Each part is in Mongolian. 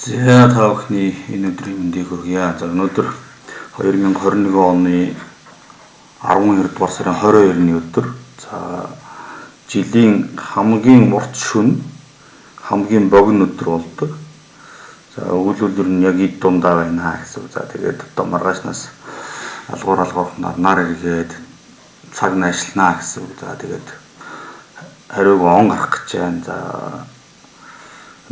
За та бүхний энэ өдрийн мэндийг хүргье. За өнөөдөр 2021 оны 12 дугаар сарын 22-ны өдөр. За жилийн хамгийн урт шөнө, хамгийн богино өдөр болдог. За өгүүлбэл ер нь яг ид дундаа байна гэсэн. За тэгээд одоо маргаашнаас алгуур нар эргээд цаг наашлнаа гэсэн. За тэгээд хариуг он гарах гэж байна. За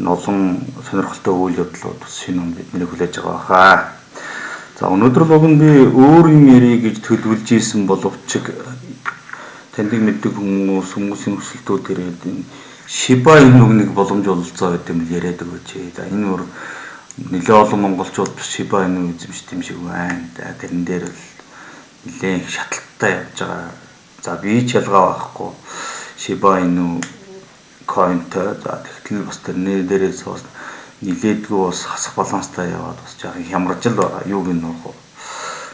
олон сонирхолтой үйл явдлууд шинэ он бидний хүлээж байгаа хаа. За өнөөдөр луг нь би өөр юм ярих гэж төлөвлөж исэн боловч таныг мэддэг хүмүүсийн өсөлтүүд ирээд Shiba Inu нэг боломж ололцоо гэдэг юм яриад өгөөч. За энэ өөр нэлээд олон монголчууд Shiba Inu эзэмшдэг юм шиг байна. За тэрэн дээр л нэлээд шатлалтай явж байгаа. За би ч ялгаа байхгүй. Shiba Inu coinтэй за тэгтэл бас тэрний дээрээс бас нилээдгүй бас хасах баланстай яваад бас жаахан хямрж л байгаа. Юу гэнэ нөх.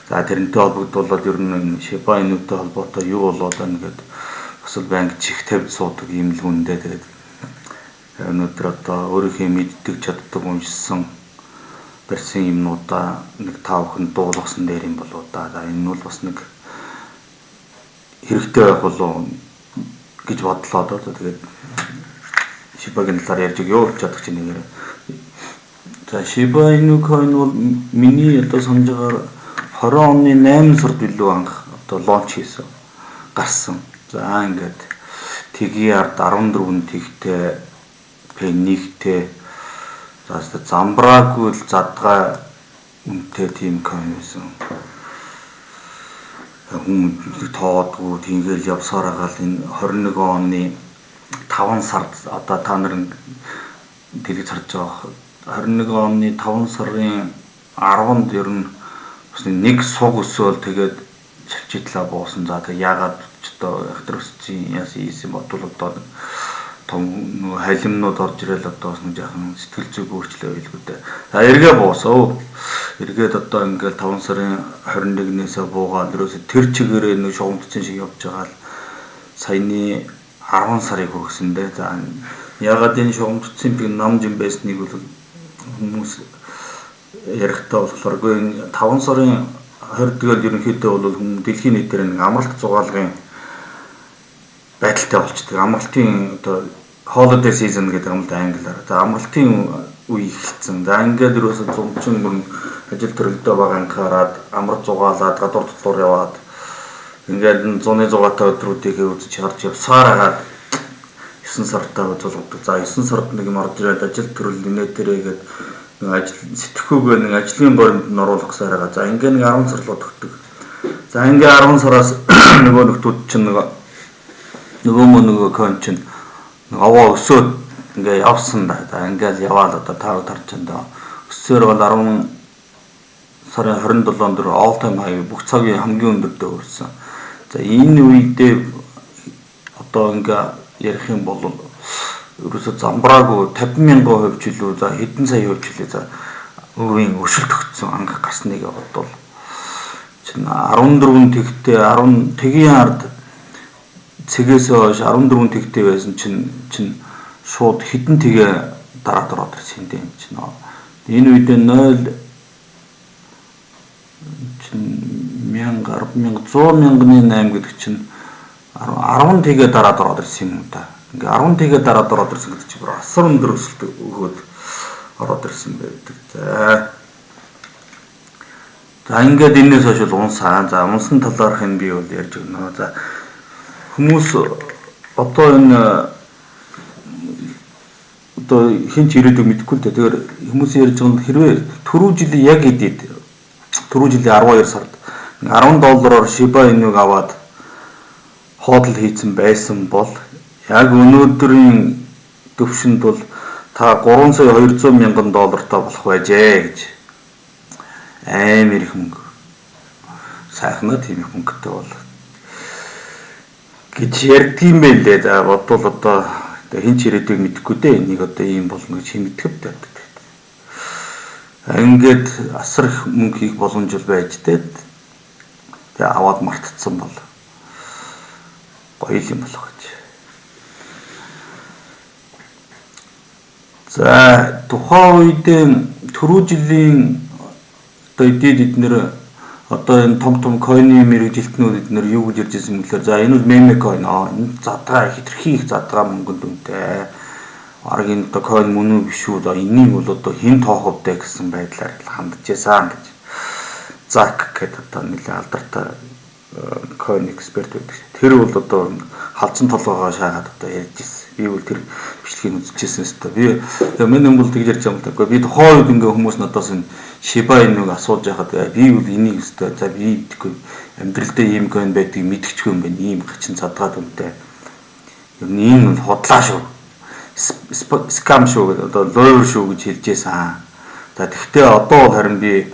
За тэрнтэй холбогдуулаад ер нь Shiba Inuтэй холбоотой юу болоод байна гэдэг бас банк чих тавьж суудаг юм л үндэ. Тэгээд өнөөдөр одоо өөрийнхөө мэддэг чаддаг уншсан барьсан юмнуудаа нэг тав хүн дуулгасан дээр юм болоо да. За энэ нь бол бас нэг хэрэгтэй байх болов гэж бодлоо доо. Тэгээд Shiba-гийн талаар ярьж юу болж чадах чинь нэгээр. За Shiba Inu coin бол миний одоо санаж байгаа 20 оны 8 сард билүү анх одоо лонч хийсэн. Гарсан. За ингээд TGR 14 тэгтэй пенигтэй за замбраагүй л задгаа үнэтэй тийм coin байсан. Хүн тоодгүй тийгээл явсаар байгаа л энэ 21 оны 5 сард одоо та нарын дэлгэж харж байгаа 21 оны 5 сарын 10-нд ер нь бас нэг суг өсөөл тэгээд чавчитлаа буусан. За тэг яагаад ч одоо ахтар өсчийн яасан ийсэн бодвол одоо том халимнууд орж ирэл одоо бас нэг жаахан сэтгэл зүйг өөрчлөө байлгүй дээ. За эргээ буусаа. Эргээд одоо ингээл 5 сарын 21-ээс буугаад ерөөсө тэр чигээрээ нэг шугамдсан шиг явж байгаа л саяны 10 сарыг хүргэсэн дээ. За ягаад энэ шугамдсан би намжин байсныг бол хүмүүс ярихтаа болохоор энэ 5 сарын 20-д ерөнхийдөө бол дэлхийн нийтээр нэг амралт зугаалгын байдалтай болчдөг. Амралтын одоо holiday season гэдэг юм да англиар. За амралтын үе эхэлсэн. За ингээд ерөөсө зумчин мөн ажил төрөлдөө байгаа хараад амралт зугаалаад гадуур дотлоор яваад ингээд 100-ны 100-аатай өдрүүдийг үзэж харж явсаар агаад 9 сартаа үзүүлдэг. За 9 сард нэг юм орж ирээд ажил төрөл нэтэрээгээд нэг ажил сэтгэхүйгээр нэг ажлын боринд нь оруулах гэсэн байгаа. За ингээд нэг 10 сарлуу төгтөг. За ингээд 10 сараас нөгөө нөхдүүд чинь нөгөө кон чинь аваа өсөөд ингээд явсан да. За ингээд яваад одоо тав тарч энэ өсөөр бол 10 сарын 27-нд all time high бүх цагийн хамгийн өндөртөө өрсөн. За энэ үедээ одоо ингээ ярих юм бол ерөөсө замбраагүй 50,000% ч илүү за хэдэн сая хувь ч илүү за өвийн өсөлт өгсөн анх гарсныг бодвол чинь 14 тэгтээ 10 тэгийн ард цэгээс хойш 14 тэгтээ байсан чинь шууд хэдэн тэгээ дараа ороод ирсэн юм чинь энэ үед 0 10,000-100,000-ны 8 гэдэг чинь 10 тэгээ дараад ороод ирсэн юм да. Ингээ 10 тэгээ дараад ороод ирсэн гэдэг чинь асар өндөр өсөлт өгөөд ороод ирсэн байдаг. За ингээд энэс хойш унсаа. За унсан талаарх нь би бол ярьж өгнө. За хүмүүс одоо энэ одоо хэн ч ирээдүйг мэдэхгүй л дээ. Тэгэхээр хүмүүс ярьж байгаа нь хэрвээ түрүү жилийн яг эдээд түрүү жилийн 12 сард $10 Shiba Inu-г аваад хоодол хийцэн байсан бол яг өнөөдрийн төвшөнд бол та $3,200,000 болох байжээ гэж амар их мөнгө сайхнаа тийм их мөнгөтэй бол гэж ярьдгийм байлээ. За бодвол одоо хэн ч ирээдүйг мэдэхгүй дээ. Энийг одоо ийм болно гэж мэдгэвтэй. Ингээд асар их мөнгө хийх боломж байж дээ. Тэгээ аваад мартцсан бол гоё юм болох гэж. За тухайн үед түрүү жилийн одоо эднэр одоо энэ том койны мэрэгжилтнүүд эднэр юу гэж ярьж ирсэн мэтлэр за энэ бол меме койн энэ задгаа хитрхи их задгаа мөнгөнд үнэтэй. Араг энэ одоо койн мөн үү биш үү энийг бол одоо хэн тооховдэ гэсэн байдлаар хандж яасан гэж. Зак гэдэг одоо нэлээд алдартай койн эксперт байдаг. Тэр бол одоо халзан толгоогоо шаагаад одоо ярьж ирсэн. Би бол тэр бичлэгийг үзчихсэн өстой. Би миний бол тэгж ярьж байгаа юм л да. Би тухайн үед ингээ хүмүүс надаас энэ Shiba Inu-г асууж байхад би бол энийг өстой. За би идэхгүй амьдралдаа ийм койн байдгийг мэдчихгүй юм байна. Ийм хачин цадгаад үнэтэй. Ер нь энэ бол хотлаа шүү. Scam шүү гэдэг одоо lawyer шүү гэж хэлжсэн. За тэгвэл одоо бол харин би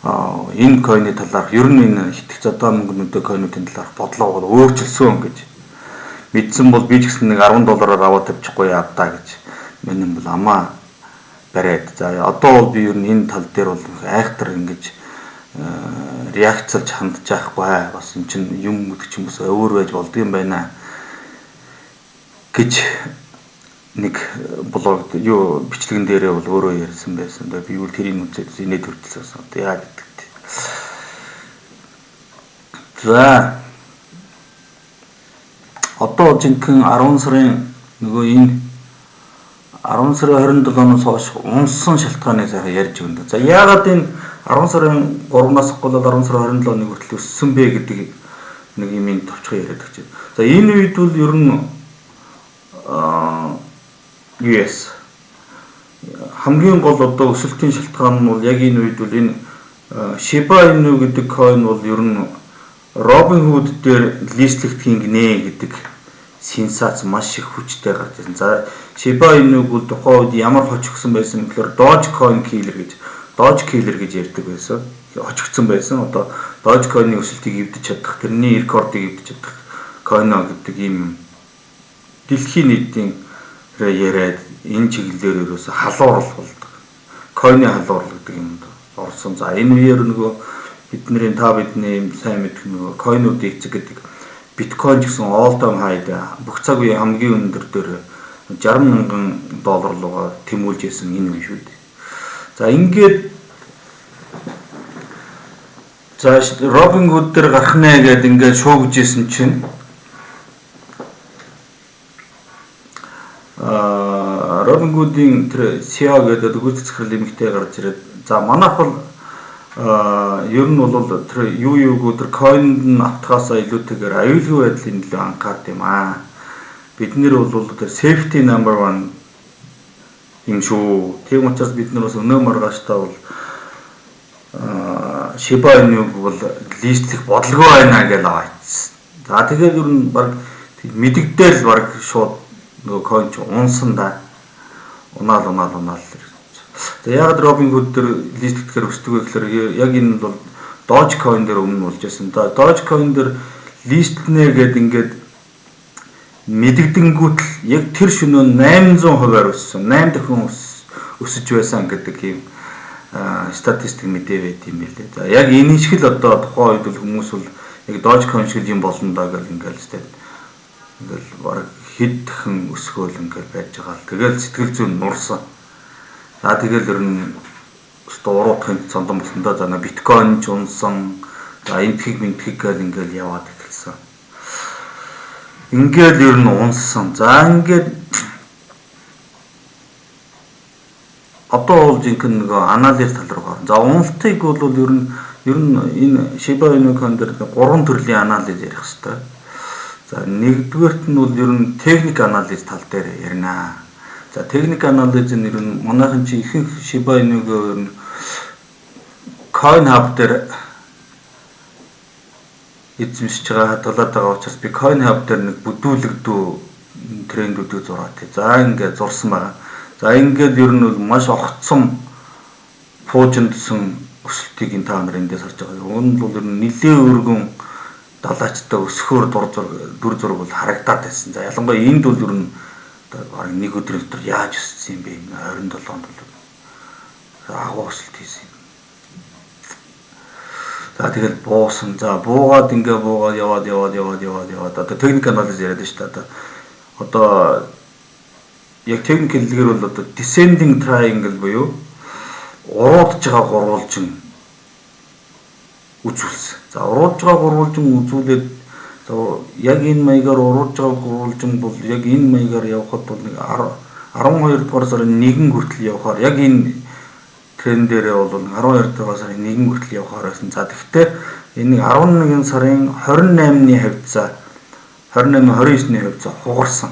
энэ койны талаарх ер нь энэ хитэх задаа мөнгөнүүдтэй койнуудын талаарх бодлого бол өөрчилсөн гэж мэдсэн бол би ч гэсэн нэг $10 аваад тавьчихгүй явдаа гэж миний бол амаа бариад. За одоо бол би ер нь энэ тал дээр бол айхтар ингэж реакцлж хандж байхгүй бас эн чинь юм мэдчих юм бас өөр байж болдгийм байна гэж нэг блог юу бичлэгэн дээрээ бол өөрөө ярьсан байсан. Би бол тэрийг үзээд инээд төрөлсөн. Одоо яа гэдэг. За одоо жинхэнэ 10 сарын нөгөө энэ 10 сарын 27-оос хойш унсан шалтгааныг сайхан ярьж өгнө. За яагаад энэ 10 сарын 3-наас гол 10 сарын 27-ны хүртэл өссөн бэ гэдэг нэг юм товчхон яриад гэж. За энэ үед бол ер нь US хамгийн гол одоо өсөлтийн шалтгаан нь бол яг энэ үед бол энэ Shiba Inu гэдэг койн бол ер нь Robinhood дээр листлэгдэхийн гинэ гэдэг сенсац маш их хүчтэй гарч ирсэн. За Shiba Inu бол тухайн үед ямар хожигдсон байсан гэхээр Dogecoin killer гэж ярьдаг байсан. Хожигдсон байсан. Одоо Dogecoin-ы өсөлтийг эвдэж чадах, тэрний рекордыг эвдэж чадах койно гэдэг ийм дэлхийн нийтийн яриад энэ чиглэлээр ерөөсө халуур болдог. Койны халуур гэдэг юм орсон. За энэ үеэр нөгөө бидний бидний сайн мэдэх нөгөө койнуудын эцэг гэдэг биткойн ч гэсэн all time high бүх цаг үеийн хамгийн өндөр дээр $60,000 руугаа тэмүүлж ирсэн энэ үе шүү дээ. За ингээд за Robinhood дээр гарах нэ гэдэг ингээд шуугж ирсэн чинь Robinhood-ийн тэр CEO гэдэг гүйцэтгэх захирал эмэгтэй гарч ирээд за манайх бол ер нь бол тэр юуг тэр койнд нь автахаасаа илүүтэйгээр аюулгүй байдлын нөлөө анхаард юм аа. Бид нэр бол тэр safety number 1 юм шүү. Тийм учраас бид нар бас өнөө маргааштай бол Shiba Inu-г бол листлэх бодлого байна гэж авчихсан. За тэгээд ер нь баг мэдэгдээл баг шууд нөгөө койн ч унсан да. Унаал. За яагаад Robinhood дээр листлэхээр өсдөг вэ гэхээр яг энэ бол Dogecoin дээр өмнө болж байсан. Dogecoin дээр листлэнэ гэдэг ингээд мэдэгдэнгүүт яг тэр шөнөө 800% өссөн. 8 дахин өсөж байсан гэдэг юм статистик мэдээ байт юм билээ. За яг энэ шиг л одоо тухайн үед бол хүмүүс бол яг Dogecoin шиг юм болно даа гэл ингээл сте. Ингээл баг хэд дахин өсгөөл ингээл байж байгаа л. Тэгэл сэтгэл зүйн нурсан. За тэгэл ер нь уруудын цондон болсон да. За биткойн ч унсан. За энтхийг гэл ингээл яваад эхэлсэн. Ингээл ер нь унсан. За ингээд одоо бол жинхэнэ нэг анализ тал руу гарна. За уналтыг бол ер нь энэ Shiba Inu койн дээр 3 төрлийн анализ ярих хэрэгтэй. За нэгдүгээрт нь бол ер нь техник анализ тал дээр ярина. За техник анализ нь ер нь манайхан чи ихэнх Shiba Inu-г ер нь CoinHub дээр эзэмшиж байгаа талаад байгаа учраас би CoinHub дээр нэг бүдүүлэгдүү трендүүдийг зураад. За ингээд зурсан байгаа. За ингээд ер нь бол маш огцсон фуужиндсан өсөлтийг та нар эндээс харж байгаа. Үүн бол ер нь нэлээ өргөн далаачтай өсөхөөр дүр зураг бол харагдаад байсан. За ялангуяа энд бол ер нь бараг нэг өдрийн дотор яаж өссөн юм бэ? 27 онд бол агуу өсөлт хийсэн. За тэгэл буусан. За буугаад ингээ буугаад яваад. Одоо техник анализ яриад шүү дээ. Одоо яг техник хэллэгээр бол одоо descending triangle буюу уруудж байгаа гурвалжин үзүүлсэн. За уруудж байгаа гурвалжин үзүүлээд яг энэ маягаар уруудж байгаа гурвалжин бол яг энэ маягаар явхад бол нэг 12 дугаар сарын 1 хүртэл явхаар яг энэ трендээрээ бол 12 дугаар сарын 1 хүртэл явхаар байсан. За тэгэхээр энэ 11 сарын 28-ны хавцаа 28-29-ны хавцаа хугарсан.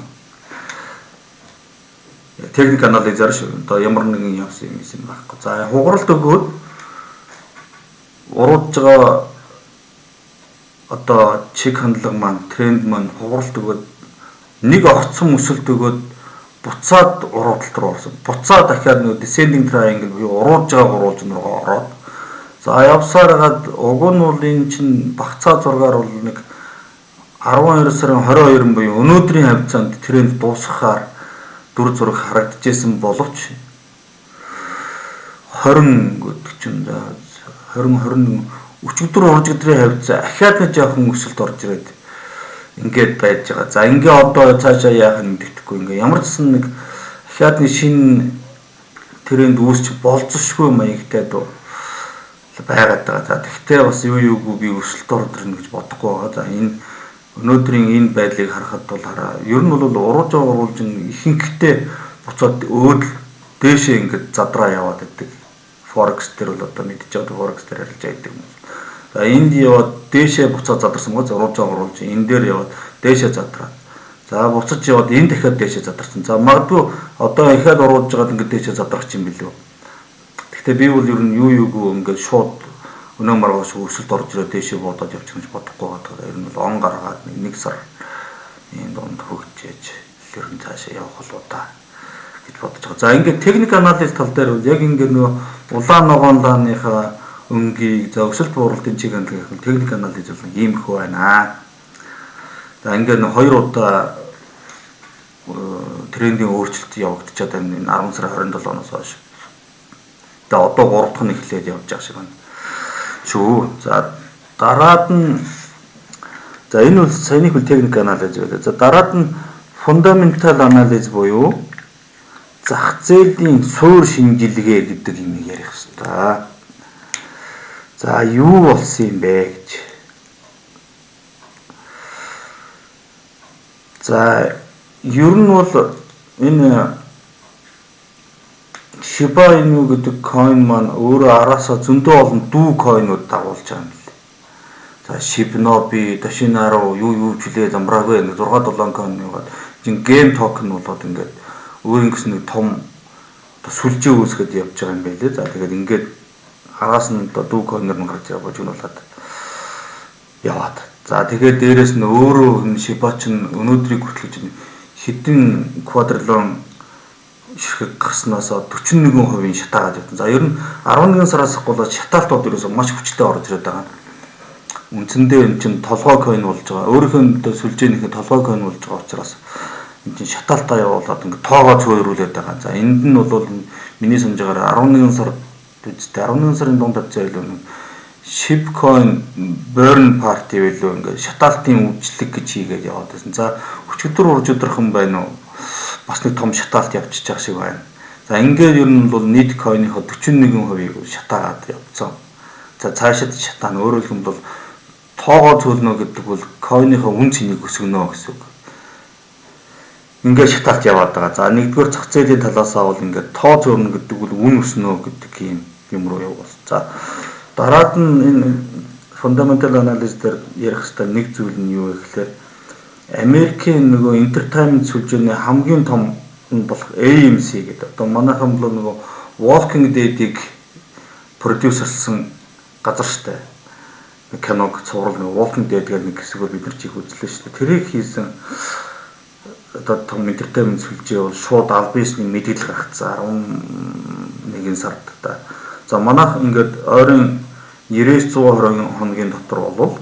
Техник анализаар одоо ямар нэгэн явсан юм байхгүй. За хугаралт өгөөд уруудж байгаа одоо чиг хандлага маань тренд маань хугаралт өгөөд нэг огцсон өсөлт өгөөд буцаад уруудалт руу орсон. Буцаад дахиад нэг descending triangle буюу уруудж байгаа гурвалжин руу ороод за явсаар хагаад уг нь бол энэ чинь багцаа зургаар бол нэг 12 сарын 22 буюу өнөөдрийн хавцаанд тренд дуусгахаар дүр зураг харагдажсэн боловч 20 гэдэг чинь 20 өчигдөр урж өдрийн хавцаа ахаад нэг жоохон өсөлт орж ирээд ингээд байж байгаа. За ингээ одоо цаашаа яах юм гэдэггүй ингээ ямар ч сан нэг ахаад нэг шинэ тренд үүсч болцсошгүй маягтай дөө байгаад байгаа. За тэгтээ бас юугүй би өсөлт орж ирнэ гэж бодохгүй байгаа. За энэ өнөөдрийн энэ байдлыг харахад бол хараа. Ер нь бол урууж байгаа гурвалжин ихэнхдээ буцаад өөдөл дээшээ ингээд задраа яваад байдаг. Forex дээр бол одоо мэдчихэж байгаа Forex дээр харилж байдаг юм. За энд яваад дээшээ буцаад задарсан гоо урууж байгаа гурвалжин энэ дээр яваад дээшээ задраад. За буцаж яваад энэ дахиад дээшээ задарсан. За магадгүй одоо ихээд урууж байгаад ингээд дээшээ задрах юм билүү. Гэхдээ би бол ер нь юугүй ингээд шууд өнөө маргааш өсөлт орж ирээд дээшээ бодоод явчих гэж бодохгүй байгаа. Ер нь бол он гаргаад нэг сар энэ донд хөгжиж ер нь цаашаа явах болоо та гэж бодож байгаа. За ингээд техник анализ тал дээр яг ингээд нөгөө улаан ногоон лааныхаа өнгийг за өсөлт бууралтын чиг хандлага техник анализ бол ийм их байна. За ингээд хоёр удаа трендийн өөрчлөлт явагдчихад байна. Энэ 10 сарын 27-оноос хойш. За одоо 3 дахь нь эхлээд явж байгаа шиг байна. Шүү. За дараад нь за энэ бол саяны хөл техник анализ гэдэг. За дараад нь фундаментал анализ буюу зах зээлийн суур шинжилгээ гэдэг юм ярих хэрэгтэй. За юу болсон юм бэ гэж. За ер нь бол энэ Shiba Inu гэдэг coin маань өөрөө араасаа зөндөө олон дүү coinууд дагуулж байгаа юм лээ. За Shibnobi, Dashinaro юу жилээ замбраагүй 6 7 coin яваад чин game token болоод ингээд өөрөнгөс нэг том сүлжээ үүсгээд явж байгаа юм байлээ. За тэгээд ингээд араас нь дүү coin-ор нь гарч явж болоод яваад. За тэгээд дээрэс нь өөрөө энэ Shiba чин өнөөдрийг хүртэл хэдэн квадриллон ширхэг гарснаас 41% шатаагаад явсан. За ер нь 11 сараас болоод шатаалтууд ерөөсөө маш хүчтэй орж ирээд байгаа. Үндсэндээ энэ чинь толгой coin болж байгаа. Өөрийнхөө сүлжээнийхээ толгой coin болж байгаа учраас энэ чинь шатаалтаа явуулаад ингээд тоогоо цөөрүүлээд байгаа. За энд нь бол миний санджаагаар 11 сард үстэй 11 сарын дунд тавьсан илүү Shibcoin burn party байлуу ингээд шатаалтын үйлчлэг гэж хийгээд яваад байсан. За өчигдөр урж өдрөхөн байна уу? Бас нэг том шатаалт явчихж байгаа шиг байна. За ингээд ер нь бол нийт coin-ийнхоо 41% шатаагаад явцсан. За цаашид шатаана өөрөөр хэлбэл тоогоо цөөлнө гэдэг бол coin-ийнхоо үн цэнийг өсгөнө гэсэн үг. Ингээд шатаалт яваад байгаа. За нэгдүгээр зах зээлийн талаасаа бол ингээд тоо зөөрнө гэдэг бол үн өснө гэдэг юм руу явуулсан. За дараад нь энэ fundamental analysis дээр ярих хэвээр нэг зүйл нь юу вэ гэхээр Америкийн нөгөө entertainment сүлжээний хамгийн том нь болох AMC гэдэг. Одоо манайхан бол нөгөө Walking Dead-ийг продюсерлсан газар штэ. Киног цуврал нөгөө Walking Dead гэдэг нэг хэсгээр бид нар чих үзлээ штэ. Тэрийг хийсэн одоо том entertainment сүлжээ бол шууд аль биесний мэдээлэл гаргацсан 11 сард та. За манайх ингээд ойрын 90-120 хоногийн дотор бол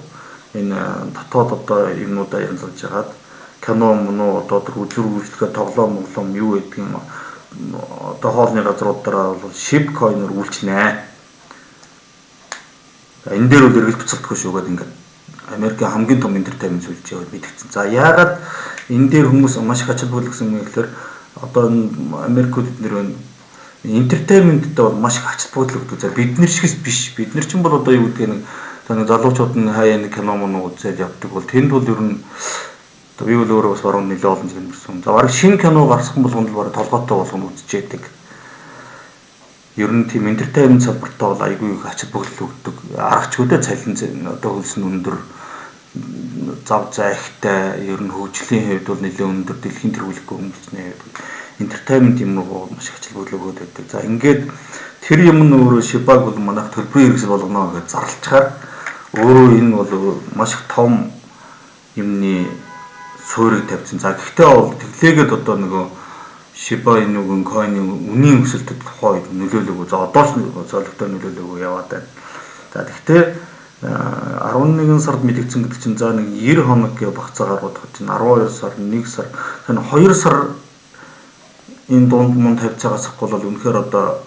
энэ дотоод одоо юмнуудаа янзлж хагаад кино мөн одоо үзүр үйлчлэгээ тоглоом юу гэдэг юм одоо хоолны газруудаараа бол Shibcoin-оор үйлчлэнэ. За энэ дээр бол эргэж буцагдахгүй шүү гэдэг ингээд Америкийн хамгийн том entertainment сүлжээ мэдгэцэн. За яагаад энэ дээр хүмүүс маш их ачаал бүлгсэн юм гэхээр одоо Америкууд эднэр байна. Entertainment-тэй бол маш их ач холбогдол өгдөг. За бид нар шигс биш. Бид нар ч юм бол одоо юу гэдэг нэг залуучууд нь хаяа нэг кино мөн үзээд явдаг бол тэнд бол ер нь одоо би бол өөрөө бас баруун нэлээд олон зүйл мөрсөн. За бараг шинэ кино гарсан болгонд л бараг толгойтой болгоно үзчихэдэг. Ер нь тийм entertainment салбартаа бол айгүй их ач холбогдол өгдөг. Аргачгуудаа цалин одоо хөлс нь өндөр зав зайхтай ер нь хөгжлийн хэвд бол нэлээд өндөр дэлхийн тэргүүлэхгүй хүмүүстний хэвд entertainment юм уу маш их ач холбогдол өгöd байдаг. За ингээд тэр юм нь өөрөө Шибаг бол манайх төлбөрийн хэрэгсэл болгоно гэж зарлчаар өөрөө энэ бол маш их том юмны суурийг тавьсан. За гэхдээ бол тэглээгээд одоо нөгөө Шиба энэ үгэн койны үнийн өсөлтөд тухайд нөлөөлөөгөө. За одоос золигтой нөлөөлөөгөө яваад байна. За гэхдээ 11 сард мэдэгдсэн гэдэг чинь за нэг 90 хоног гэх багцаагаар бодоход чинь 12 сар, 1 сар, тань 2 сар энэ дунд мөн тавьцаагаас ахгүй бол үнэхээр одоо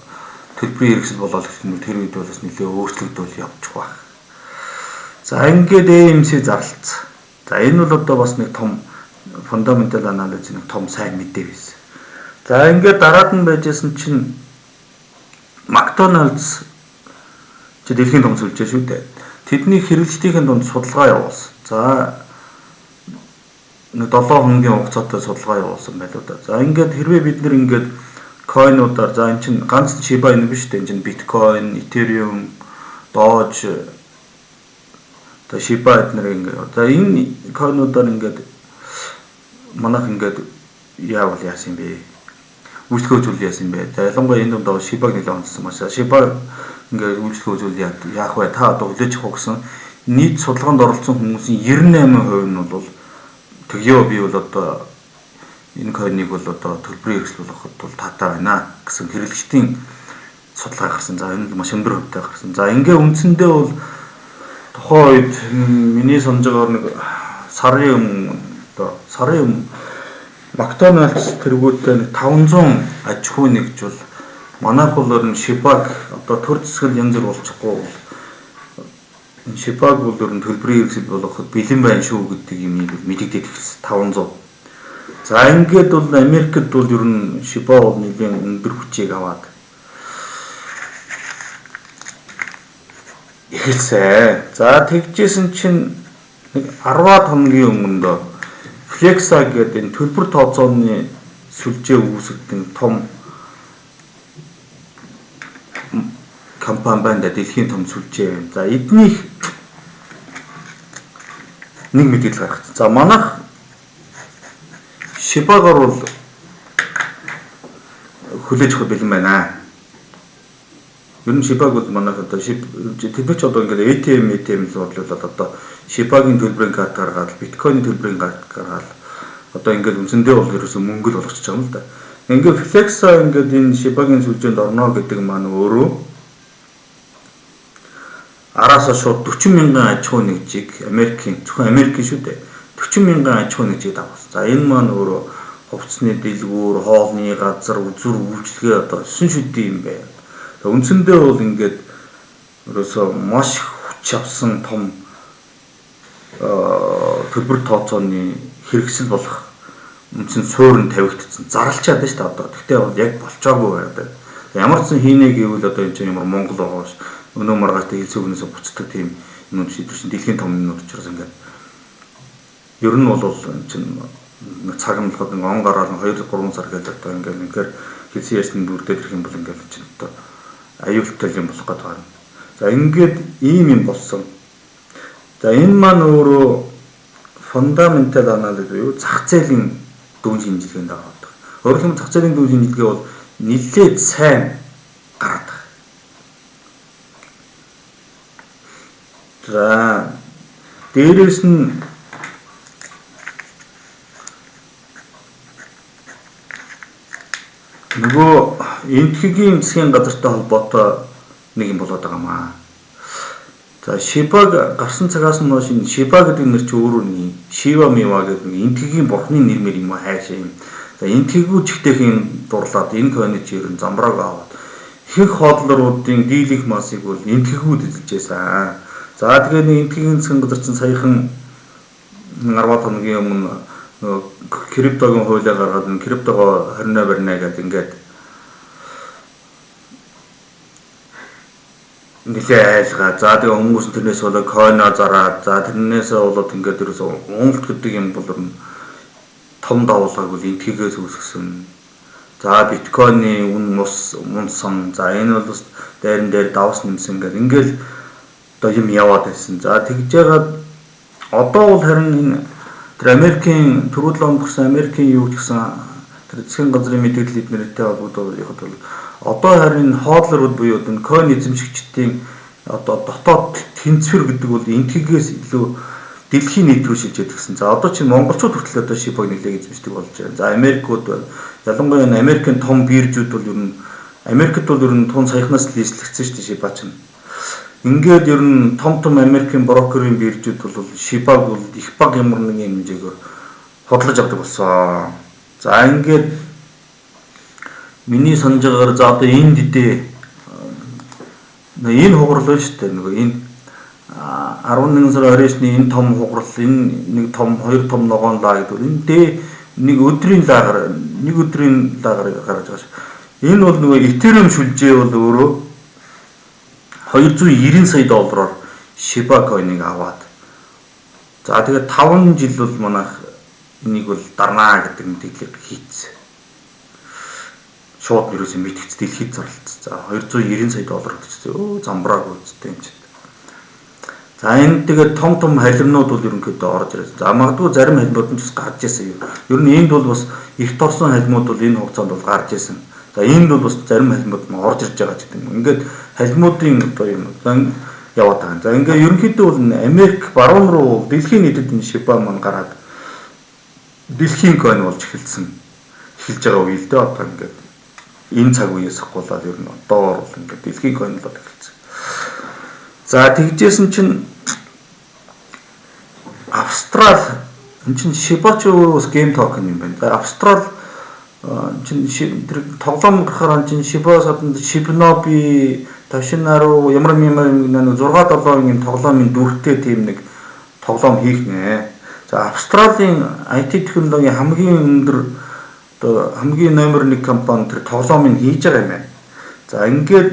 төлбөрийн хэрэгсэл болоод гэх юм тэр үед бол бас нэлээд өөрчлөгдөл явчих баг. За ингээд AMC зарлцсан. За энэ бол одоо бас нэг том fundamental analysis нэг том сайн мэдээ байсан. За ингээд дараад нь байжсэн чинь McDonald's чи дэлхийн том сүлжээ шүү дээ. Тэдний хэрэглэгчдийн дунд судалгаа явуулсан. За нэг 7 хоногийн хугацаатай судалгаа явуулсан байлоо да. За ингээд хэрвээ бид нэр ингээд койнуудаар за эн чинь ганц Shiba Inu биш дээ. Эн чинь Bitcoin, Ethereum, Doge та Shiba эднэр ингээд. За энэ койнуудаар ингээд манайх ингээд яавал яасан бэ? Үйлчлэгөө зүйл яасан бэ? За ялангуяа энэ дунд Shiba-г нэлээд онцсон маш. Shiba ингээд үйлчлэгөө зүйл яах вэ? Та одоо хүлээж авах гэсэн нийт судалгаанд оролцсон хүмүүсийн 98% нь бол төгөө би бол одоо энэ койныг бол одоо төлбөрийн хэрэгсэл болгоход бол таатай байна гэсэн хэрэглэгчдийн судалгаа гарсан. За энэ маш өндөр хувьтай гарсан. За ингээ үндсэндээ бол тухайн үед миний санаж байгаагаар нэг сарын өмнө McDonald's тэргүүтээ нэг 500 аж ахуй нэгжүүл манайх бол ер нь Shiba-г одоо төр зэсгэл янз бүр болчихгүй энэ Shiba-г бол ер нь төлбөрийн хэрэгсэл болгоход бэлэн байна шүү гэдэг юм мэдэгдээд ирсэн 500. За ингээд бол Америкт бол ер нь Shiba бол нэгэн өндөр хүчийг аваад эхэлсэн. За тэгжсэн чинь нэг 10-аад хоногийн өмнө Flexa гэдэг энэ төлбөр тооцооны сүлжээ үүсгдэг том компани байна да дэлхийн том сүлжээ байна. За эднийх нэг мэдээлэл гаргасан. За манайх Shiba-гаар бол хүлээж авах бэлэн байна. Ер нь Shiba-г бол манайх одоо тэдний ч одоо ингээд ATM зурлуулаад одоо Shiba-гийн төлбөрийн карт гаргаад биткойны төлбөрийн карт гаргаад одоо ингээд үндсэндээ бол ерөөсөө мөнгө л болгочихж байгаа юм л да. Ингээд Flexa ингээд энэ Shiba-гийн сүлжээнд орно гэдэг маань өөрөө араасаа шууд 40 мянган аж ахуй нэгжийг зөвхөн Америкийн шүү дээ. 40 мянган аж ахуй нэгжийг дагуулсан. За энэ маань өөрөө хувцсны дэлгүүр, хоолны газар, үзүр үйлчлэгээ одоо шин шүдий юм байна. Үндсэндээ бол ингээд ерөөсөө маш хүч авсан том төлбөр тооцооны хэрэгсэл болох үндсэн суурь нь тавигдсан. Зарлчаад байна шүү дээ одоо. Гэхдээ бол яг болчоогүй байдаг. Ямар ч сан хийнэ гэвэл одоо энэ чинь ямар Монгол байгаа ш. Өнөө маргаатай хэлцүүгнээс буцдаг тийм юмуд шийдвэрчин дэлхийн том юмуд учраас ингээд ер нь бол энэ чинь цаг нөхөд он гараад 2-3 сар гэдэг одоо ингээд хэлсэн ярьсны бүрдээд ирэх юм бол ингээд чинь одоо аюултай юм болох гэдэг байна. За ингээд ийм юм болсон. За энэ маань өөрөө fundamental analysis буюу зах зээлийн дүн шинжилгээнд аваад байна. Өөрөөр хэлбэл зах зээлийн дүн шинжилгээ бол нэлээд сайн гараад байна. За дээрээс нь нөгөө энтхэгийн засгийн газартай холбоотой нэг юм болоод байгаа маа. За Shiba гарсан цагаас нь хойш энэ Shiba гэдэг нэр чи өөрөө нэг Shiba Miwa гэдэг нэг энтхэгийн бурхны нэрмээр юм хайшаа юм. За энтхэгүү чигтэйхэн дурлаад энэ койны чи ерэн замбрааг аваад их хооллоруудын дийлэх массыг бол энтхэгүүд эзэлжсэн. За тэгээд нэг энтхэгийн засгийн газар чинь саяхан 10 хоногийн өмнө криптогийн хуулиа гаргаад криптогоо 28 барина гэдэг ингээд нэлээ айлгаа. За тэгээ хүмүүс тэрнээс болоо койно зараад за тэрнээс болоод ингээд ерөөсөө унгалт гэдэг юм бол том давуулгааг бол энтхийгээс үүсгэсэн. За биткойны үн мунсан. За энэ бол бас дайран дээр давс нэмсэн ингээд одоо юм яваад байсан. За тэгж яагаад одоо бол харин энэ тэр Америкийн түрүүлэн өнгөрсөн Америкийн юу гэсэн тэр засгийн газрын мэдээлэл эднэртэй холбоотой явахад бол одоо харин хоодлорууд буюу энэ койн эзэмшигчдийн одоо дотоод тэнцвэр гэдэг бол энтхийгээс илүү дэлхийн нийт рүү шилжээд гисэн. За одоо чинь монголчууд хүртэл одоо шибаг нэлээд эзэмшдэг болж байна. За Америкууд байна. Ялангуяа энэ Америкийн том биржүүд бол ер нь Америкт бол ер нь тун саяхнаас л нийслэгдсэн шүү дээ шиба чинь. Ингээд ер нь том Америкийн брокерийн биржүүд бол шибаг бол их баг ямар нэгэн хэмжээгээр хотлож авдаг болсон. За ингээд миний санаж байгаагаар за одоо энэ дидээ энэ хугарал байна шүү дээ. Нөгөө энэ 11 сарын 29-ний энэ том хугарал энэ нэг том хоёр том ногоон лаа гэдэг. Энэ дэ нэг өдрийн лагаар гаргаж байгаа ш. Энэ бол нөгөө Ethereum шүлжээ бол өөрөө 290 сая доллараар Shiba coin-ыг аваад. За тэгээд 5 жил бол манайх энийг бол дарнаа гэдэг мэдээлэл хийцээ. Шууд ерөөсөө мэдгц дэлхийд зарлалцсан. За 290 сая доллар гэжтэй. Замбрааг үзтээ юм чинь. За энэ тэгээд том халимнууд бол ерөнхийдөө орж ирсэн. За магадгүй зарим халимнууд нь ч гарч ирсэн юм. Ер нь энд бол бас их торсон халимнууд бол энэ хугацаанд бол гарч ирсэн. За энд бол бас зарим халимнууд нь орж ирж байгаа ч гэдэг юм. Ингээд халимнуудын одоо юм яваад байгаа. За ингээд ерөнхийдөө бол Америк баруун руу дэлхийн нийтэд энэ Shiba маань гараад дэлхийн coin болж эхэлж байгаа үе л дээ одоо ингээд энэ цаг үеэс ахгуулаад ер нь одоо бол ингээд дэлхийн coin болоод эхэлсэн. За тэгжсэн чинь Австрал энэ чинь Shiba ч өөрөө бас game token юм байна. За Австрал чинь тэр тоглоом гарахаар чинь Shiba саданд Shibnobi Toshinaro ямар 6-7 юм тоглоомын дүрхтэй тийм нэг тоглоом хийх нэ. За Австралийн IT технологийн хамгийн өндөр одоо хамгийн номер 1 компани тэр тоглоомыг хийж байгаа юм байна. За ингээд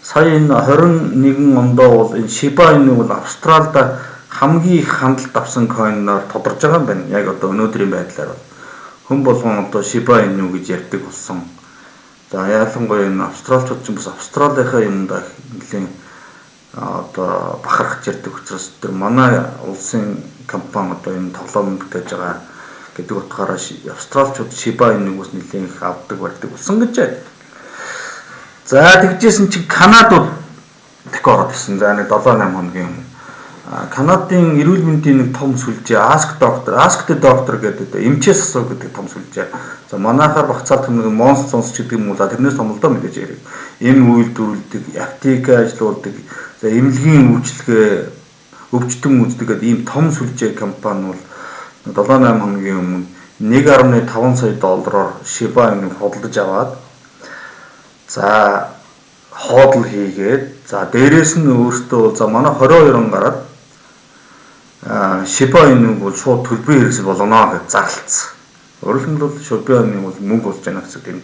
сая энэ 21 ондоо бол энэ Shiba Inu бол Австралид хамгийн их хандлт авсан койноор тодорж байгаа юм байна. Яг одоо өнөөдрийн байдлаар бол хүн болгон одоо Shiba Inu гэж ярьдаг болсон. За ялангуяа энэ австралчууд ч бас Австралийнхаа юмдаа нэлийн одоо бахархаж ярьдаг учраас тэр манай улсын компани одоо энэ тоглоом бүтээж байгаа гэдэг утгаараа австралчууд Shiba Inu-гоос нэлийн их авдаг барьдаг болсон гэж байна. За тэгжсэн чинь Канадууд дахь ороод ирсэн. За нэг 7-8 хоногийн өмнө Канадын эрүүл мэндийн нэг том сүлжээ Ask the Doctor гэдэг эмчээс асуу гэдэг том сүлжээ. За манайхаар багцаалт нэг Монс цонс гэдэг юм уу. За тэрнээс том л доо мэдээж ярив. Эм үйлдвэрлэдэг, аптек ажиллаулдаг, за эмнэлгийн үйлчлэгээ өвчтөн үздэг гэдэг ийм том сүлжээ компани бол 7-8 хоногийн өмнө 1.5 сая доллараар Shiba Inu худалдаж аваад за хоодл хийгээд за дээрэс нь өөртөө за манай 22 он гараад Shiba Inu бол шууд төлбөрийн хэрэгсэл болгоно гэж зарлцсан. Өөрөлд нь бол Shiba Inu бол мөнгө болж байна гэсэн юм.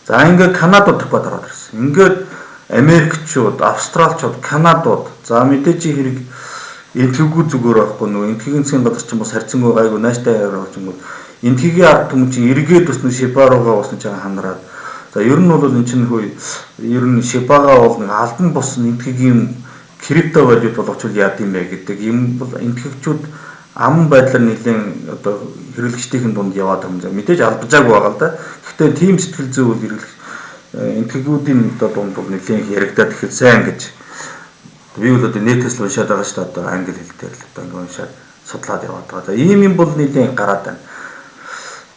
За ингээд Канадад төгбөд ороод ирсэн. Ингээд Америкчууд, Австралчууд, Канадууд за мэдээж хэрэг энтгэгүү зүгээр байхгүй нөгөө энтгийн засгийн газар ч бас харьцангуй гайгүй нааштай явж юм бол энтгийн ард түмэн чинь эргээд усны Shiba руугаа усны чагаа ханараад за ер нь бол эн чинь хөө ер нь Shiba-гаа бол нэг албан бос энтгийн крипто валют болгоч яад юм бэ гэдэг юм бол энтгэгчүүд ам байдлаар нэлийн одоо хэрэглэгчдийн дунд яваад байгаа юм. Мэдээж албажаагүй байгаа л да. Гэхдээ тийм сэтгэл зүй бол энтгэгүүдийн одоо дунд бол нэлийн яригадаад ихэл сайн гэж би бол одоо нэтээс л уншаад байгаа шүү дээ. Одоо англи хэл дээр л одоо ингэ уншаад судлаад яваад байгаа. За ийм юм бол нэлийн гараад байна.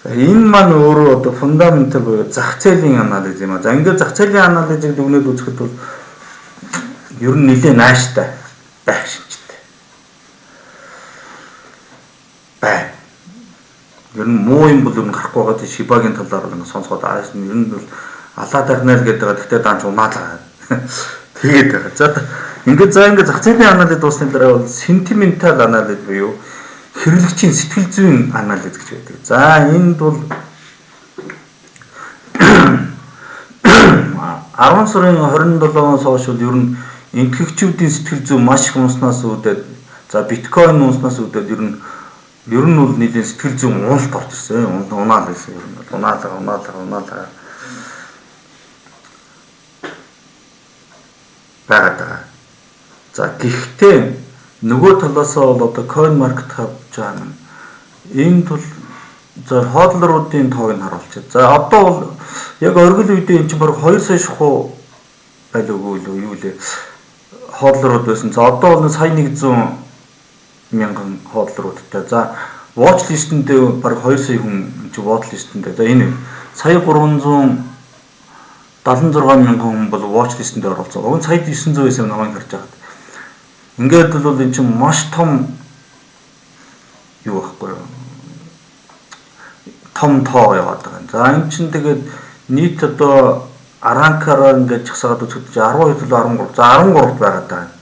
Энэ маань өөрөө одоо фундаментал буюу зах зээлийн анализ юм а. За ингээд зах зээлийн анализыг дүгнээд үзэхэд бол ер нь нэлээд нааштай байх шинжтэй. Бай. Ер нь муу юм бол ер нь гарахгүй байгаа тийм Shiba-гийн талаар нэг сонсгоод ааш нь ер нь бол алаа дарнаа л гэдэг байгаа. Гэхдээ даанч умаалаа. Тэгээд байгаа. За ингээд зах зээлийн анализ дуусны дараа бол sentimental анализ буюу хэрэглэгчийн сэтгэл зүйн анализ гэж байдаг. За энд бол 10 сарын 27-оос хойш ер нь энтгэгчүүдийн сэтгэл зүй маш их унснаас үүдээд за биткойн унснаас үүдээд ер нь бол нийтийн сэтгэл зүйн уналт орж ирсэн. Унаал байсан ер нь. Унаалаа байгаа. За гэхдээ нөгөө талаасаа бол одоо coin market хавж байгаа юм. Энд бол за хооллоруудын тоог нь харуулчих. За одоо бол яг оргил үедээ эн чинь баг 2 сая шахуу байлгүй юу лээ. Хооллорууд байсан. За одоо бол сая 100 мянган хооллоруудтай. За watch list-эндээ баг 2 сая хүн чи watch list-эндээ. За энэ сая 376 мянган хүн бол watch list-эндээ оролцсон. Уг нь сая 900 байсан намайг харж байгаа. Ингээд бол эн чинь маш том юу байхгүй юу? Том тоо яваад байгаа. За эн чинь тэгээд нийт одоо Аранкараа ингээд чагсаад үзэхэд 12 13 за 13-т байгаад байгаа.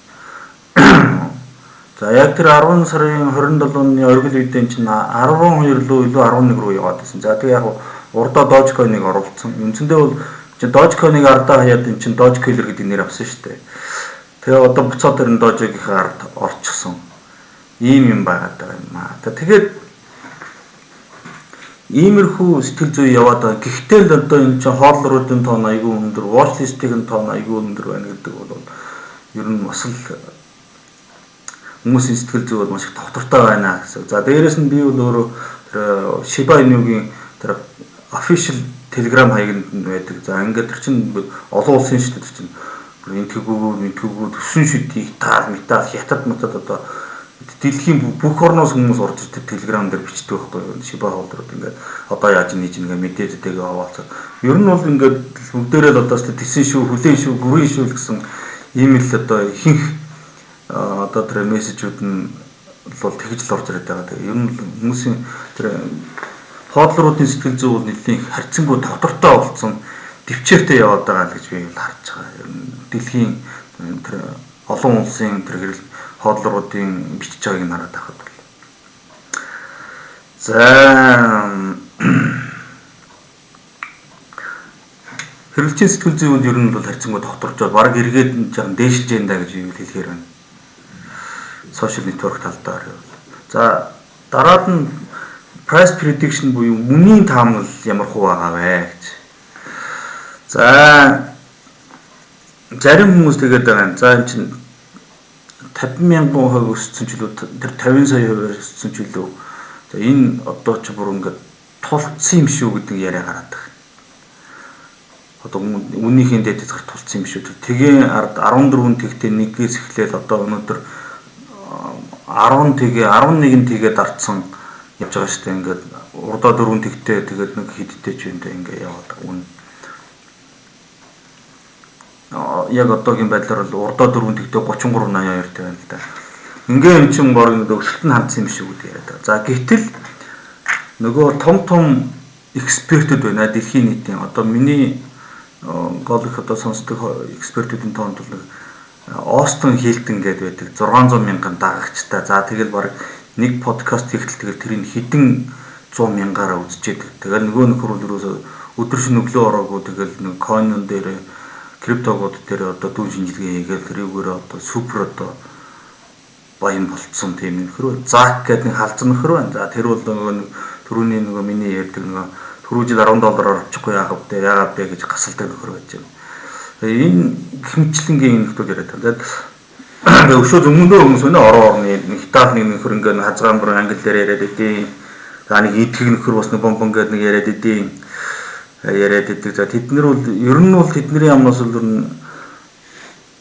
За яг тэр 10 сарын 27-ны оргил үедээ эн чинь 12 руу илүү 11 руу яваад байсан. За тэгээд яг урдаа Dogecoin-ыг оруулсан. Үндсэндээ бол Dogecoin-ыг ардаа хаяад эн чинь Dogecoin гэдэг нэр авсан шүү дээ. Тэгээ одоо буцаад тэр Dogecoin-ийн ард орчихсон. Ийм юм байгаад байгаа юм аа. Тэгээд иймэрхүү сэтгэл зүй яваад байгаа. Гэхдээ л одоо энэ чинь хооллоруудын тоон айгүй өндөр, watch list-ийн тоон айгүй өндөр байна гэдэг бол ер нь бас л хүмүүсийн сэтгэл зүй бол маш их доктортой байна гэсэн. За дээрэс нь би бол өөрөө тэр Shiba Inu-гийн тэр official Telegram хаянд байдаг. За ингээд тэр чинь олон улсын шүү дээ тэр чинь. Энтгэгүү төсөн шүдийг Итали, Хятад одоо дэлхийн бүх орноос хүмүүс орж ирдэг Telegram дээр бичдэг байхгүй юу? Shiba хоолдрууд ингээд одоо яаж нээж ингээ мэдээдтэйгээ хаваалцаа. Ер нь бол ингээд бүгдээрээ л одоо тэсэн шүү, хүлэн шүү, гүрэн шүү гэсэн ийм л одоо ихэнх одоо тэр мессежүүд нь бол тэгж л орж ирээд байгаа. Тэгээ ер нь хүмүүсийн тэр хоолдруудын сэтгэл зүй бол нэлийн харьцангуй доктортой болсон төвчээртэй яваад байгаа гэж би харж байгаа. Ер нь дэлхийн тэр олон улсын тэр хэрэг хооллоруудын бичиж байгааг нь хараад байхад бол. За хэрэглэгчийн сэтгэл зүйн ер нь бол харьцангуй докторж баг эргээд жаахан дээшилж яндаа гэж юу хэлэхээр байна. Social network талдаар. За дараад нь price prediction буюу үнийн таамаглал ямар хуу байгаа вэ гэж. За зарим хүмүүс тэгээд байгаа. За энэ чинь 50,000% өссөн ч илүү тэр 50 сая хувиар өссөн ч илүү. За энэ одоо ч бүр ингээд тулцсан юм шүү гэдэг яриа гараад байгаа. Одоо үнийхэн дэд тулцсан юм шүү. Тэгээ ард 14 тэгтээ нэгээс эхлээл одоо өнөөдөр 10 тэгээ 11 тэгээ дарцсан явж байгаа шүү дээ. Ингээд урдаа 4 тэгтээ тэгээд нэг хидтэй ч юм даа ингээд яваад үн. Яг одоогийн байдлаар бол урдаа 4 тэгтээ 33.82 тавина л да. Ингээ юм чин бор ингэ өсөлт нь хандсан юм шиг үү яриад байгаа. За гэтэл нөгөө том экспертүүд байна. Дэлхийн нийтийн одоо миний гол их одоо сонсдог экспертүүдийн тоонд бол Остон Хилтон гэдэг байдаг 600 мянган дагагчтай. За тэгэл баг нэг подкаст хийхдээ тэгэл тэрийг хэдэн 100 мянгаар үзчихэд. Тэгэл нөгөө нөхөр бол өдөр шөнө өглөө ороогүй тэгэл нэг койнон дээр криптогод дээр одоо дүүн шинжилгээ хийгээл тэрүүгээр одоо супер одоо баян болцсон тийм нөхөр. Зак гэдэг нэг халзан нөхөр байна. За тэр бол нөгөө түрүүний нөгөө миний ярьдаг нөгөө түрүү жил $10 авчихгүй яагаад бэ гэж гасалдаг нөхөр байж байна. Энэ хэмчлэнгийн нөхдөд яриад байна. Тэгээд өшөө өмнөө хүмүүс өнөө орны Итали нөхөр ингээ хазгаан бүр англиар яриад идэв. За нэг итгэх нөхөр бас нэг бомбон гэдэг нэг яриад идэв. Яриад идэв. За тэднэр бол ер нь бол тэдний амнаас бол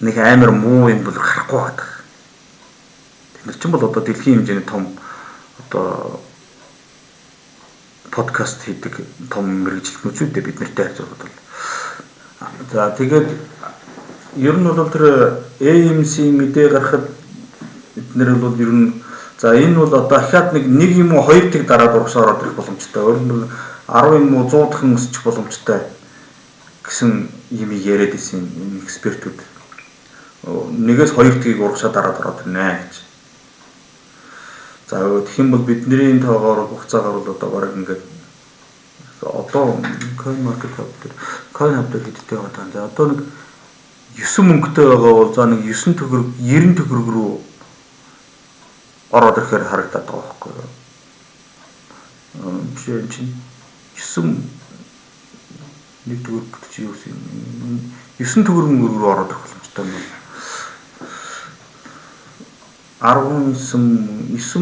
нэг амар муу юм бол гарахгүй байдаг. Тэд чинь бол одоо дэлхийн хэмжээний том одоо подкаст хийдэг том мэрэгчлэнүүд бид нартай харьцуулбал бол. За тэгээд ер нь бол тэр AMC мэдээ гарахад эднэр бол ер нь за энэ бол одоо ахаад нэг юм уу хоёр тэг дараад урагшаа ороод ирэх боломжтой. Өөр нь 10 юм уу 100 дахин өсчих боломжтой гэсэн юм яриад исэн экспертүүд. Нэгээс хоёр тгийг урагшаа дараад ороод ирнэ гэж. За тэгэх юм бол бидний тоогоор хугацаагаар бол одоо бараг ингээд одоо coin market cap дээр coin hub дээр хэдтэй байгаа юм. За одоо нэг 9 мөнгөтэй байгаа бол за нэг 9 төгрөг 90 төгрөг рүү ороод ирэхээр харагдаад байгаа байхгүй юу? Жишээ чинь 9 нэг төгрөг чи юу юм 9 төгрөг рүү ороод ирэх боломжтой юм байна. 19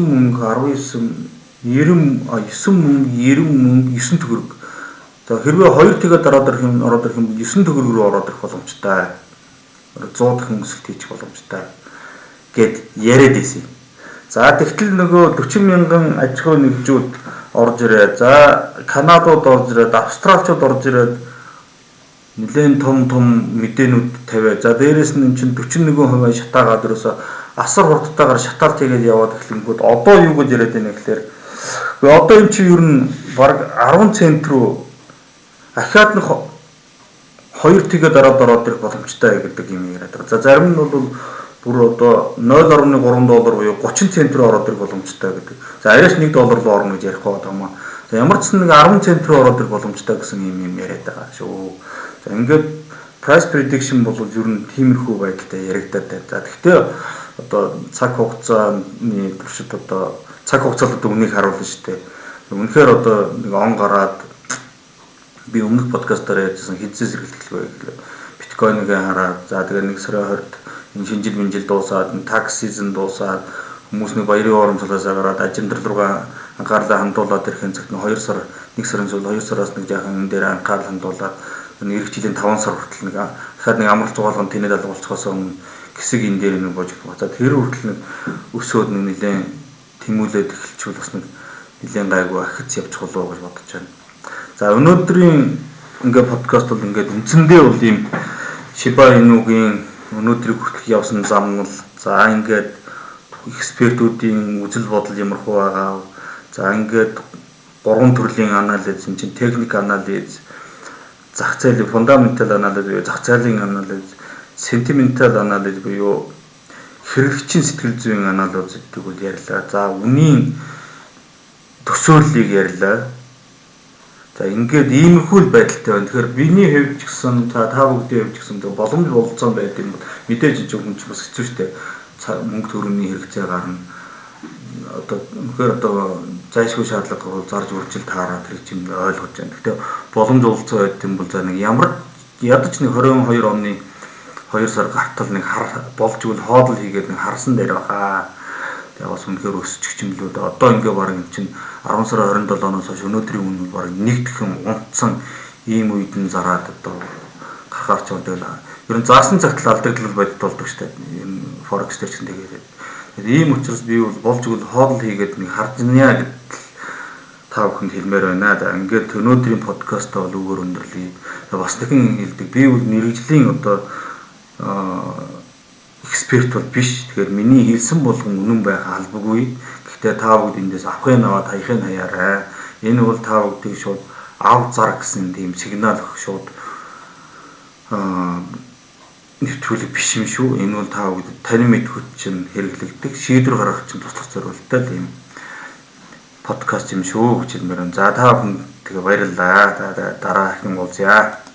мөнгө 19 9 мөнгө 90 мөнгө 9 төгрөг. За хэрвээ 2 тэгээд ороод ирэх юм 9 төгрөг рүү ороод ирэх боломжтой. 100 дахин өсөлт хийчих боломжтой гэд яриад байсан. За тэгтэл нөгөө 40 мянган аж ахуй нэгжүүд орж ирээд, за Канадууд орж ирээд, Австралчууд орж ирээд нэлээд том мэдээнүүд тавиад. За дээрэс нь чинь 41% шатаагаад ерөөсө асар хурдтайгаар шатаалт хийгээд яваад эхлэнгүүд одоо юу гэж яриад байна гэхээр одоо юм чи ер нь баг 10 цент рүү ахаад нэг 2 тэгээд ороод ирэх боломжтой гэдэг юм яриад байгаа. За зарим нь бол бүр одоо $0.3 буюу 30 цент рүү ороод ирэх боломжтой гэдэг. За арайш $1 руу орно гэж ярих байгаа юм аа. За ямар ч нэг 10 цент рүү ороод ирэх боломжтой гэсэн юм яриад байгаа шүү. За ингээд price prediction бол ер нь тиймэрхүү байдалтай яригадаад байна. За гэхдээ одоо цаг хугацааны туршид одоо цаг хугацаанд үнийг харуулна шүү дээ. Үнэхээр одоо нэг он гараад би өмнөх подкастаар ярьжсэн хэдсээс эргэлтэлгүй гэхлээр биткойныг хараад за тэгээ нэг сарын 20-д энэ шинжил минжил дуусаад tax season дуусаад хүмүүс нэг баярын урамсгалаас гараад ажимдал руугаа анхаарлаа хандуулаад ирэхин цагт 2 сар 1 сарын сүүл 2 сараас нэг жаахан энэ дээр анхаарал хандуулаад эх жилийн 5 сар хүртэл нэг дахиад нэг амралт зугаалгын тэнэд алга болчихоос өмнө хэсэг энэ дээр нэг бож байгаа. За тэр хүртэл нэг өсөөд нэг нэлээд тэмүүлээд эхэлчихвэл бас нэг нэлээд гайгүй ахиц явчих болов гэж бодож байна. За өнөөдрийн ингээд подкаст бол ингээд үндсэндээ бол ийм Shiba Inu-гийн өнөөдрийг хүртэх явсан замнал, за ингээд экспертүүдийн үзэл бодол ямархуу байгаа. За ингээд 3 төрлийн анализ, энэ чинь техник анализ, зах зээлийн фундаментал анализ буюу зах зээлийн анализ, сентиментал анализ буюу хэрэглэгчийн сэтгэл зүйн анализ гэдэг үл ярьлаа. За үнийн төсөөллийг ярьлаа. За ингээд иймэрхүү байдалтай байна. Тэгэхээр биний хувьд ч гэсэн та бүгдийн хувьд ч гэсэн боломж болцсон байд юм бол мэдээж ч хүн ч бас хэцүү шттэ. Мөнгө төгрөгийн хэрэгцээ гарна. Одоо үнэхээр одоо зайлшгүй шаардлага гарвал зарж үржил таараад тэр чинь ойлгож байна. Гэхдээ боломж олцсон байд юм бол за нэг ямар ядаж нэг 22 оны 2 сар гартал нэг болж игэл хоодол хийгээд нэг харсан дээр баха. Тэгээ бас үнэхээр өсчих юм лүү. Одоо ингээ баг эн чинь 10 сарын 27-оноос хойш өнөөдрийн үнэ баг нэг дахин унтсан ийм үед нь зараад одоо гарахаар ч одоо ер нь заасан цагт л алдагдлал бодит болдог штэ. Энэ форекс дээр ч тэгээд. Ийм учраас би бол болж игэл хоодол хийгээд нэг харж нэ гэд та бүхэнд хэлмээр байна. За ингээд өнөөдрийн подкаст бол өгөр өндөрлөе. Бас дахин хэлдэг. Би бол мэрэгжлийн одоо эксперт бол биш. Тэгэхээр миний хэлсэн болгон үнэн байх албагүй. Гэхдээ та бүгд эндээс авахын аваад хаяхын хаяарай. Энэ бол та бүгдийг шууд ав зар гэсэн тийм сигнал өгөх шууд нэвтрүүлэг биш юм шүү. Энэ бол та бүгд танин мэдхүйд чинь хэрэглэгдэх, шийдвэр гаргах чинь туслах зорилттой тийм подкаст юм шүү гэж хэлмээр байна. За та бүхэн тэгээ баярлалаа. Дараагийн уулзъя.